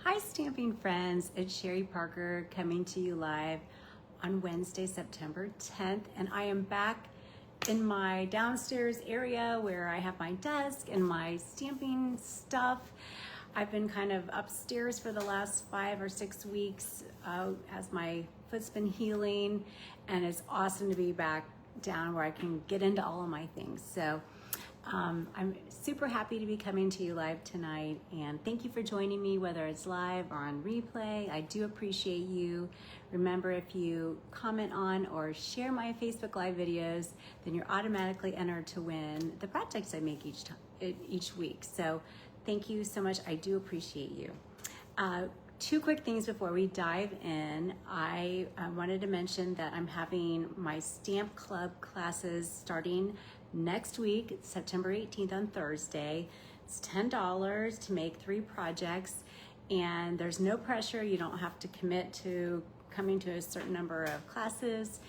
Hi stamping friends, it's Sherry Parker coming to you live on Wednesday, September 10th, and I am back in my downstairs area where I have my desk and my stamping stuff. I've been kind of upstairs for the last 5 or 6 weeks as my foot's been healing, and it's awesome to be back down where I can get into all of my things. So I'm super happy to be coming to you live tonight, and thank you for joining me, whether it's live or on replay. I do appreciate you. Remember, if you comment on or share my Facebook Live videos, then you're automatically entered to win the projects I make each week. So thank you so much. I do appreciate you. Two quick things before we dive in. I wanted to mention that I'm having my Stamp Club classes starting next week, September 18th on Thursday. It's $10 to make 3 projects, and there's no pressure. You don't have to commit to coming to a certain number of classes.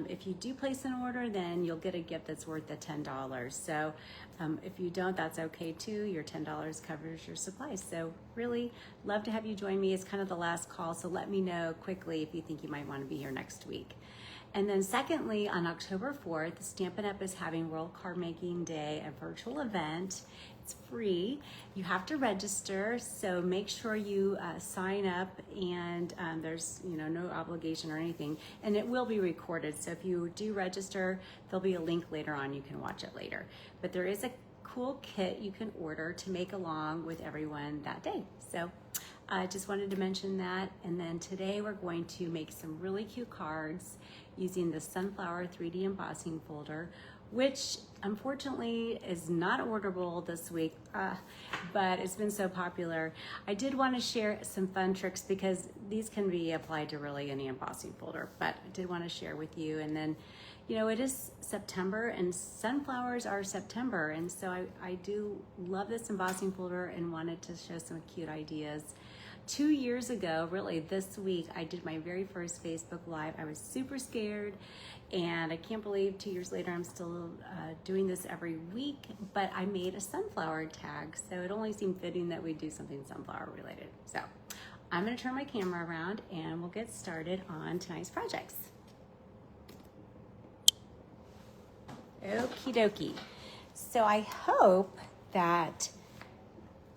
If you do place an order, then you'll get a gift that's worth the $10. So if you don't, that's okay too. Your $10 covers your supplies. So really love to have you join me. It's kind of the last call, so let me know quickly if you think you might want to be here next week. And then secondly, on October 4th, Stampin' Up! Is having World Card Making Day, a virtual event. It's free. You have to register, so make sure you sign up, and there's no obligation or anything, and it will be recorded. So if you do register, there'll be a link later on. You can watch it later. But there is a cool kit you can order to make along with everyone that day. So I just wanted to mention that. And then today we're going to make some really cute cards using the Sunflower 3D embossing folder, which unfortunately is not orderable this week, but it's been so popular. I did want to share some fun tricks because these can be applied to really any embossing folder, but I did want to share with you. And then, it is September, and sunflowers are September, and so I do love this embossing folder and wanted to show some cute ideas. 2 years ago, really this week, I did my very first Facebook Live. I was super scared, and I can't believe 2 years later I'm still doing this every week, but I made a sunflower tag, so it only seemed fitting that we do something sunflower related. So I'm gonna turn my camera around and we'll get started on tonight's projects. Okie dokie. So I hope that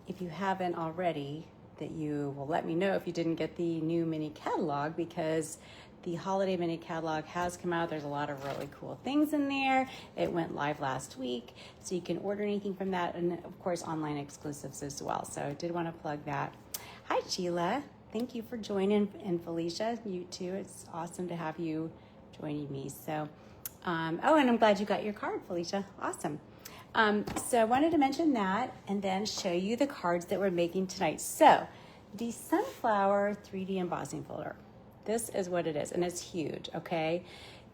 if you haven't already, that you will let me know if you didn't get the new mini catalog, because the holiday mini catalog has come out. There's a lot of really cool things in there. It went live last week, so you can order anything from that, and of course online exclusives as well. So I did want to plug that. Hi Sheila, thank you for joining, and Felicia, you too. It's awesome to have you joining me. So oh, and I'm glad you got your card, Felicia. Awesome. So I wanted to mention that and then show you the cards that we're making tonight. So the Sunflower 3D embossing folder, this is what it is, and it's huge, okay?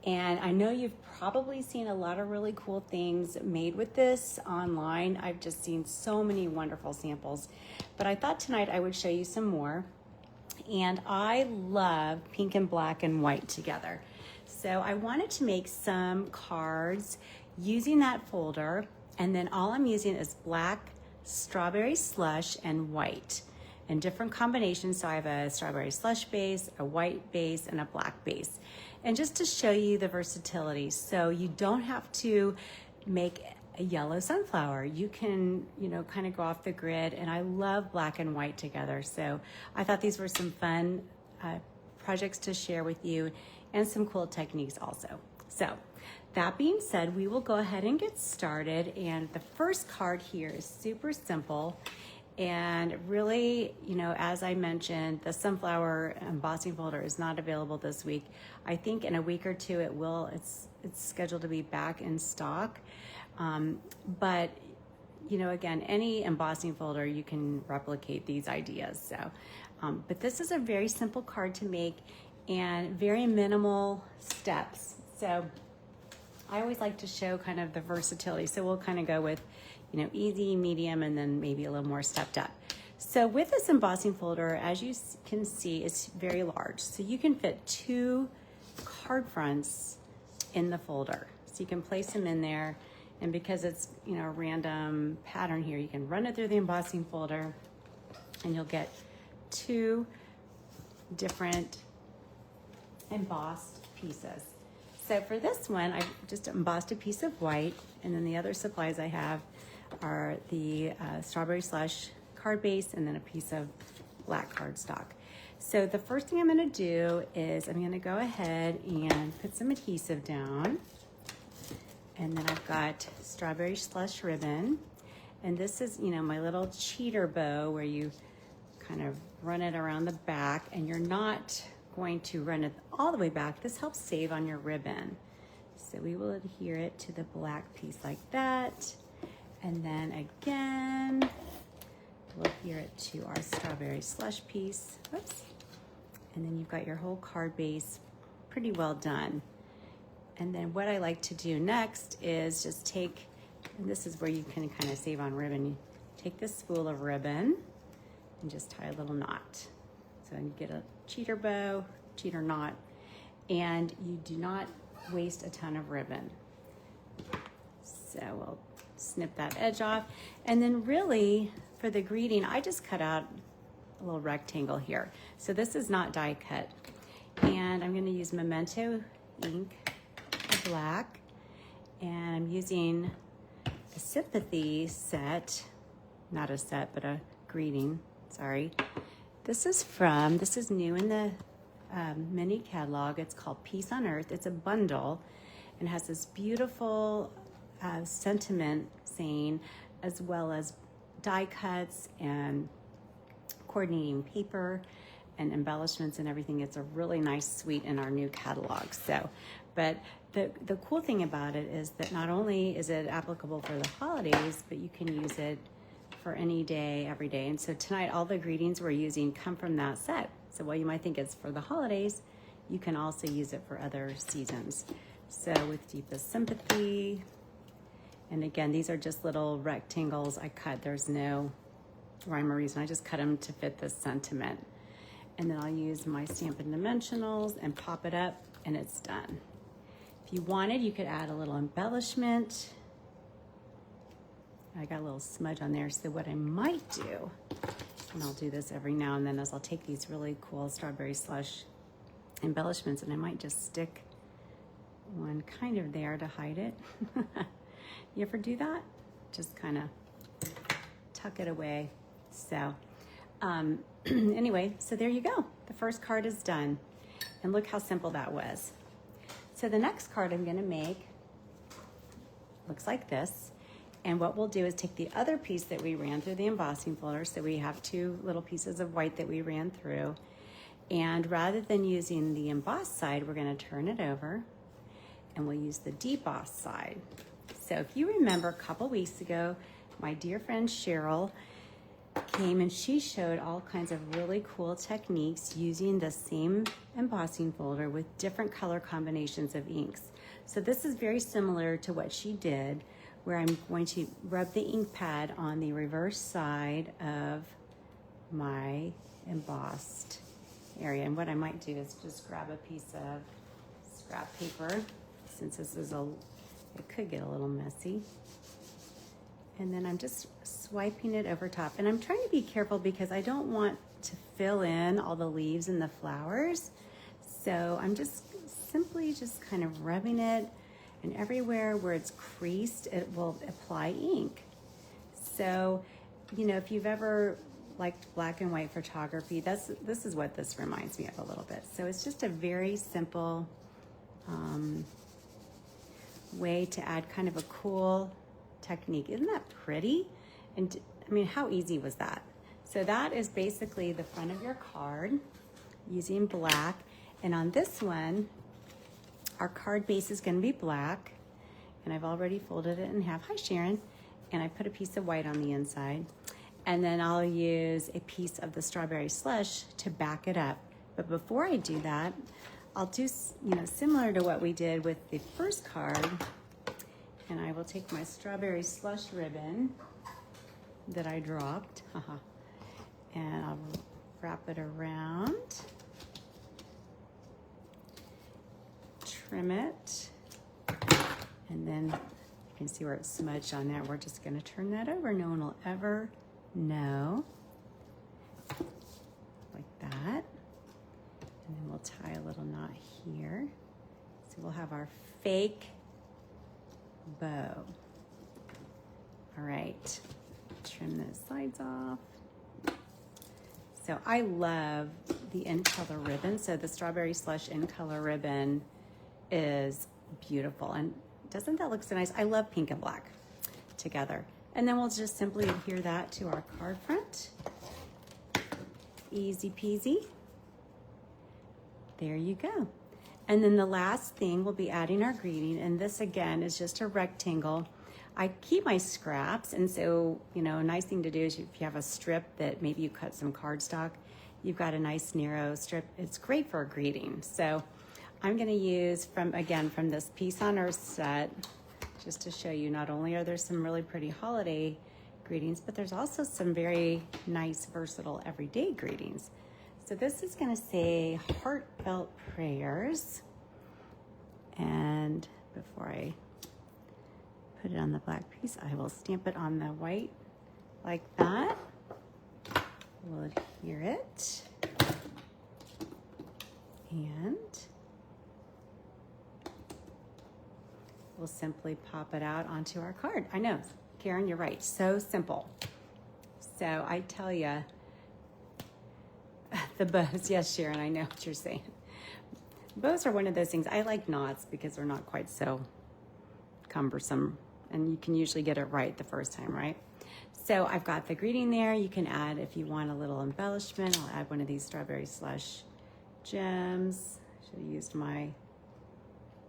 And I know you've probably seen a lot of really cool things made with this online. I've just seen so many wonderful samples, but I thought tonight I would show you some more. And I love pink and black and white together. So I wanted to make some cards using that folder, and then all I'm using is black, strawberry slush, and white in different combinations. So I have a strawberry slush base, a white base, and a black base. And just to show you the versatility, so you don't have to make a yellow sunflower. You can, kind of go off the grid, and I love black and white together. So I thought these were some fun projects to share with you, and some cool techniques also. So that being said, we will go ahead and get started. And the first card here is super simple. And really, as I mentioned, the sunflower embossing folder is not available this week. I think in a week or two it will. It's scheduled to be back in stock. But again, any embossing folder, you can replicate these ideas. So, but this is a very simple card to make and very minimal steps. So I always like to show kind of the versatility. So we'll kind of go with, easy, medium, and then maybe a little more stepped up. So with this embossing folder, as you can see, it's very large. So you can fit 2 card fronts in the folder. So you can place them in there, and because it's, a random pattern here, you can run it through the embossing folder, and you'll get 2 different embossed pieces. So for this one, I just embossed a piece of white, and then the other supplies I have are the strawberry slush card base and then a piece of black cardstock. So the first thing I'm gonna do is I'm gonna go ahead and put some adhesive down. And then I've got strawberry slush ribbon. And this is, you know, my little cheater bow where you kind of run it around the back, and you're not going to run it all the way back. This helps save on your ribbon. So we will adhere it to the black piece like that. And then again, we'll adhere it to our strawberry slush piece. Whoops. And then you've got your whole card base pretty well done. And then what I like to do next is just take, and this is where you can kind of save on ribbon. You take this spool of ribbon and just tie a little knot. So you get a cheater bow, cheater knot, and you do not waste a ton of ribbon. So we'll snip that edge off. And then really for the greeting, I just cut out a little rectangle here. So this is not die cut. And I'm gonna use Memento ink, black, and I'm using a sympathy set, not a set, but a greeting, sorry. This is new in the mini catalog. It's called Peace on Earth. It's a bundle and has this beautiful sentiment saying, as well as die cuts and coordinating paper and embellishments and everything. It's a really nice suite in our new catalog. So, but the cool thing about it is that not only is it applicable for the holidays, but you can use it for any day, every day. And so tonight, all the greetings we're using come from that set. So while you might think it's for the holidays, you can also use it for other seasons. So with deepest sympathy, and again, these are just little rectangles I cut. There's no rhyme or reason. I just cut them to fit this sentiment. And then I'll use my Stampin' Dimensionals and pop it up, and it's done. If you wanted, you could add a little embellishment. I got a little smudge on there, so what I might do, and I'll do this every now and then, is I'll take these really cool strawberry slush embellishments and I might just stick one kind of there to hide it. You ever do that? Just kind of tuck it away. So anyway, so there you go. The first card is done. And look how simple that was. So the next card I'm gonna make looks like this. And what we'll do is take the other piece that we ran through the embossing folder. So we have 2 little pieces of white that we ran through. And rather than using the embossed side, we're gonna turn it over and we'll use the debossed side. So if you remember a couple weeks ago, my dear friend Cheryl came and she showed all kinds of really cool techniques using the same embossing folder with different color combinations of inks. So this is very similar to what she did, where I'm going to rub the ink pad on the reverse side of my embossed area. And what I might do is just grab a piece of scrap paper, since this is it could get a little messy. And then I'm just swiping it over top. And I'm trying to be careful because I don't want to fill in all the leaves and the flowers. So I'm just simply just kind of rubbing it, and everywhere where it's creased, it will apply ink. So, you know, if you've ever liked black and white photography, this is what this reminds me of a little bit. So it's just a very simple way to add kind of a cool technique. Isn't that pretty? And I mean, how easy was that? So that is basically the front of your card using black. And on this one, our card base is going to be black, and I've already folded it in half. Hi, Sharon. And I put a piece of white on the inside. And then I'll use a piece of the strawberry slush to back it up. But before I do that, I'll do, similar to what we did with the first card, and I will take my strawberry slush ribbon that I dropped, and I'll wrap it around. Trim it, and then you can see where it's smudged on there. We're just going to turn that over. No one will ever know we'll have our fake bow. All right, trim those sides off. So I love the in color ribbon. So the Strawberry Slush in color ribbon is beautiful. And doesn't that look so nice? I love pink and black together. And then we'll just simply adhere that to our card front. Easy peasy. There you go. And then the last thing, we'll be adding our greeting. And this again is just a rectangle. I keep my scraps, and so, you know, a nice thing to do is if you have a strip that maybe you cut some cardstock, you've got a nice narrow strip. It's great for a greeting. So I'm gonna use from this Peace on Earth set, just to show you, not only are there some really pretty holiday greetings, but there's also some very nice, versatile, everyday greetings. So this is gonna say heartfelt prayers. And before I put it on the black piece, I will stamp it on the white like that. We'll adhere it. And we'll simply pop it out onto our card. I know, Karen, you're right. So simple. So I tell you, the bows, yes, Sharon, I know what you're saying. Bows are one of those things. I like knots because they're not quite so cumbersome, and you can usually get it right the first time, right? So I've got the greeting there. You can add, if you want a little embellishment, I'll add one of these Strawberry Slush gems. Should have used my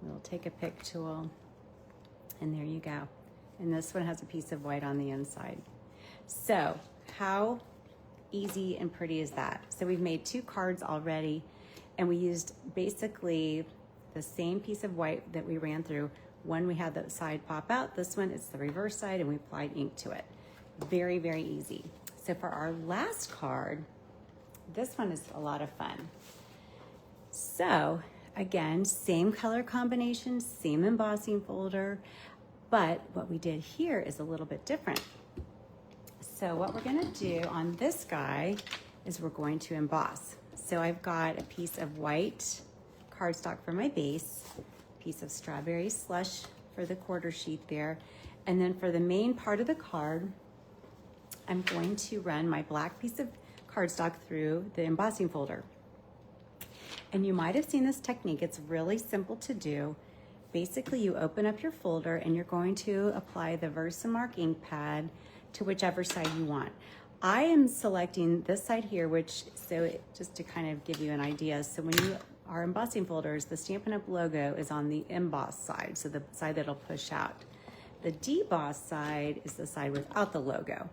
little take a pic tool. And there you go. And this one has a piece of white on the inside. So how easy and pretty is that? So we've made 2 cards already, and we used basically the same piece of white that we ran through. One we had the side pop out. This one is the reverse side, and we applied ink to it. Very, very easy. So for our last card, this one is a lot of fun. So again, same color combination, same embossing folder, but what we did here is a little bit different. So what we're gonna do on this guy is we're going to emboss. So I've got a piece of white cardstock for my base, piece of Strawberry Slush for the quarter sheet there, and then for the main part of the card, I'm going to run my black piece of cardstock through the embossing folder. And you might have seen this technique. It's really simple to do. Basically, you open up your folder and you're going to apply the Versamark ink pad to whichever side you want. I am selecting this side here, just to kind of give you an idea. So when you are embossing folders, the Stampin' Up! Logo is on the emboss side, so the side that'll push out. The deboss side is the side without the logo.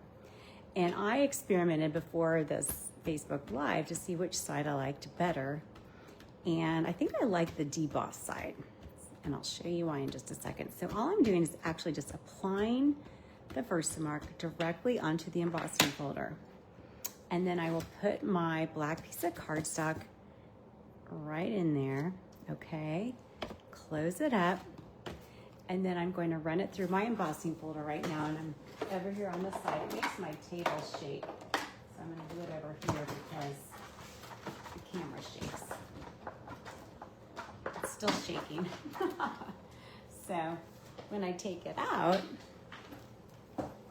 And I experimented before this Facebook Live to see which side I liked better. And I think I like the deboss side. And I'll show you why in just a second. So all I'm doing is actually just applying the Versamark directly onto the embossing folder. And then I will put my black piece of cardstock right in there, okay? Close it up. And then I'm going to run it through my embossing folder right now. And I'm over here on the side. It makes my table shake. So I'm gonna do it over here because the camera shakes. It's still shaking. So when I take it out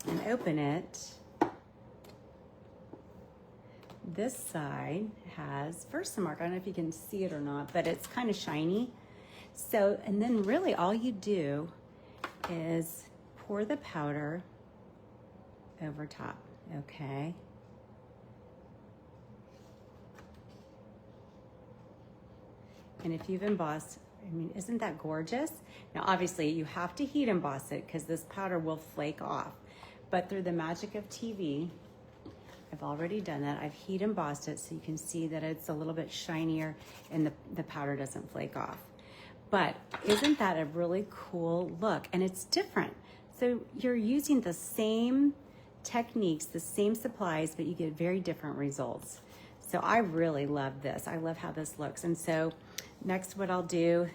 and open it, this side has Versamark. I don't know if you can see it or not, but it's kind of shiny. So, and then really all you do is pour the powder over top, okay? And if you've embossed, I mean, isn't that gorgeous? Now, obviously you have to heat emboss it because this powder will flake off. But through the magic of TV, I've already done that. I've heat embossed it so you can see that it's a little bit shinier and the powder doesn't flake off. But isn't that a really cool look? And it's different. So you're using the same techniques, the same supplies, but you get very different results. So I really love this. I love how this looks. And so next what I'll do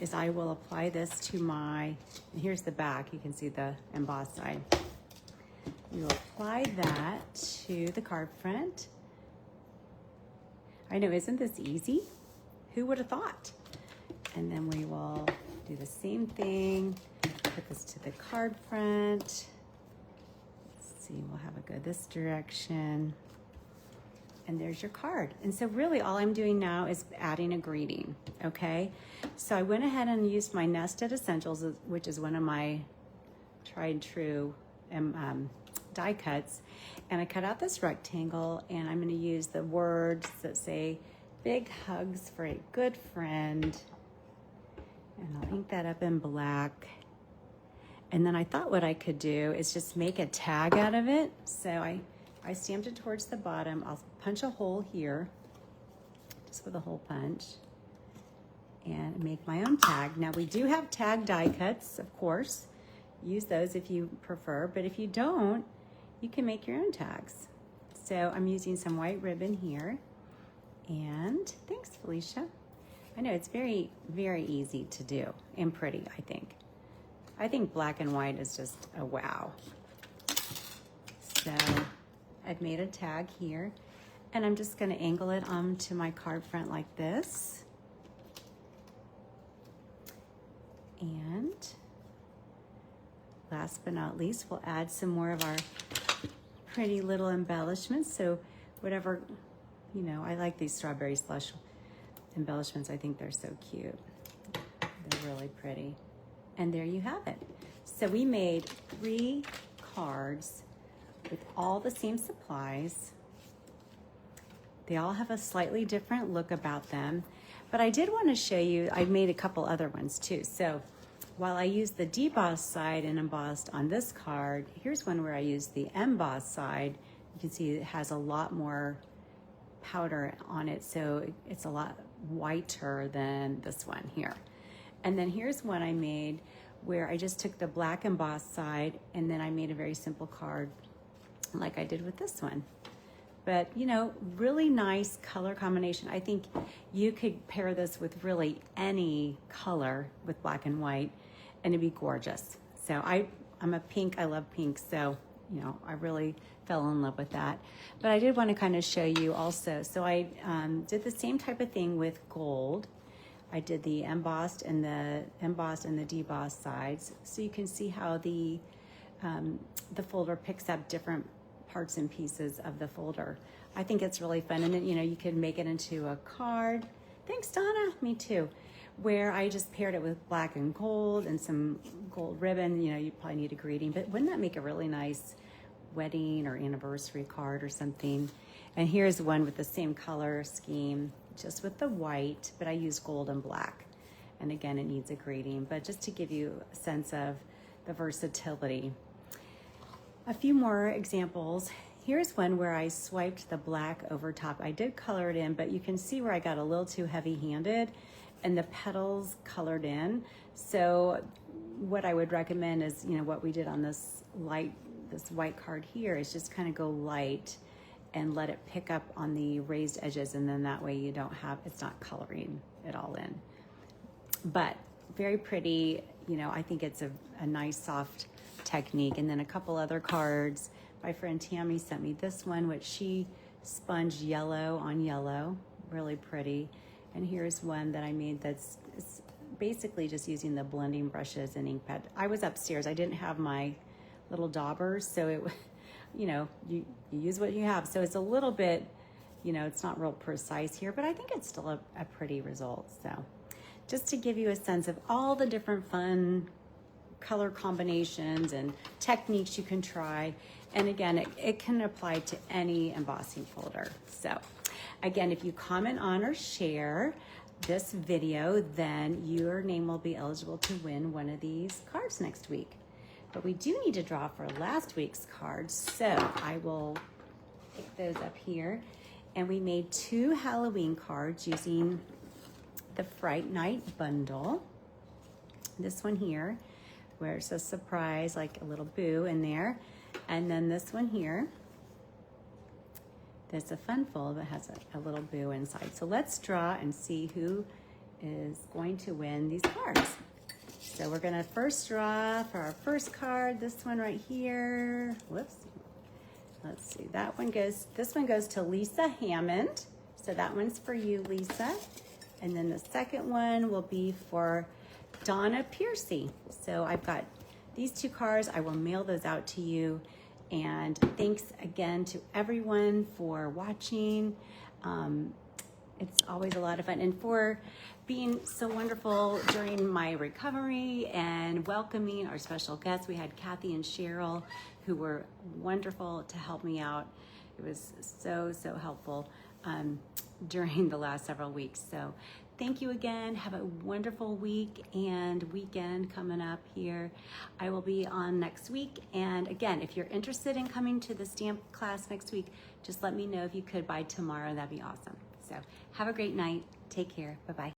is I will apply this to my, and here's the back. You can see the embossed side. You apply that to the card front. I know, isn't this easy? Who would have thought? And then we will do the same thing. Put this to the card front. Let's see, we'll have it go this direction. And there's your card. And so really all I'm doing now is adding a greeting, okay? So I went ahead and used my Nested Essentials, which is one of my tried and true die cuts. And I cut out this rectangle, and I'm gonna use the words that say, big hugs for a good friend. And I'll ink that up in black. And then I thought what I could do is just make a tag out of it. So I stamped it towards the bottom. I'll punch a hole here, just with a hole punch, and make my own tag. Now we do have tag die cuts, of course. Use those if you prefer, but if you don't, you can make your own tags. So I'm using some white ribbon here. And thanks, Felicia. I know it's very, very easy to do and pretty, I think. I think black and white is just a wow. So I've made a tag here, and I'm just gonna angle it onto my card front like this. And last but not least, we'll add some more of our pretty little embellishments. So whatever, you know, I like these strawberry slush embellishments. I think they're so cute. They're really pretty. And there you have it. So we made 3 cards with all the same supplies. They all have a slightly different look about them, but I did want to show you, I made a couple other ones too. So while I used the debossed side and embossed on this card, here's one where I used the embossed side. You can see it has a lot more powder on it, so it's a lot whiter than this one here. And then here's one I made where I just took the black embossed side, and then I made a very simple card like I did with this one. But you know, really nice color combination. I think you could pair this with really any color with black and white, and it'd be gorgeous. So I'm a pink, I love pink, so you know, I really fell in love with that. But I did want to kind of show you also. So I did the same type of thing with gold. I did the embossed and the debossed sides, so you can see how the folder picks up different parts and pieces of the folder. I think it's really fun, and then, you know, you can make it into a card. Thanks, Donna. Me too. Where I just paired it with black and gold and some gold ribbon. You know, you probably need a greeting, but wouldn't that make a really nice wedding or anniversary card or something? And here's one with the same color scheme, just with the white, but I used gold and black. And again, it needs a greeting, but just to give you a sense of the versatility. A few more examples. Here's one where I swiped the black over top. I did color it in, but you can see where I got a little too heavy-handed and the petals colored in. So what I would recommend is, you know, what we did on this white card here is just kind of go light and let it pick up on the raised edges, and then that way you don't have, it's not coloring it all in. But very pretty, you know, I think it's a nice soft technique. And then a couple other cards. My friend Tammy sent me this one, which she sponged yellow on yellow, really pretty. And here's one that I made that's basically just using the blending brushes and ink pad. I was upstairs, I didn't have my little daubers, so it, you know, you use what you have. So it's a little bit, you know, it's not real precise here, but I think it's still a pretty result. So just to give you a sense of all the different fun color combinations and techniques you can try. And again, it can apply to any embossing folder. So again, if you comment on or share this video, then your name will be eligible to win one of these cards next week. But we do need to draw for last week's cards, so I will pick those up here. And we made 2 Halloween cards using the Fright Night bundle. This one here, where it's a surprise, like a little boo in there. And then this one here, there's a fun fold that has a little boo inside. So let's draw and see who is going to win these cards. So we're gonna first draw for our first card, this one right here. Whoops. Let's see, this one goes to Lisa Hammond. So that one's for you, Lisa. And then the second one will be for Donna Piercy. So I've got these 2 cards. I will mail those out to you. And thanks again to everyone for watching. It's always a lot of fun, and for being so wonderful during my recovery and welcoming our special guests. We had Kathy and Cheryl, who were wonderful to help me out. It was so helpful during the last several weeks. So thank you again. Have a wonderful week and weekend coming up here. I will be on next week. And again, if you're interested in coming to the stamp class next week, just let me know if you could by tomorrow. That'd be awesome. So have a great night. Take care. Bye-bye.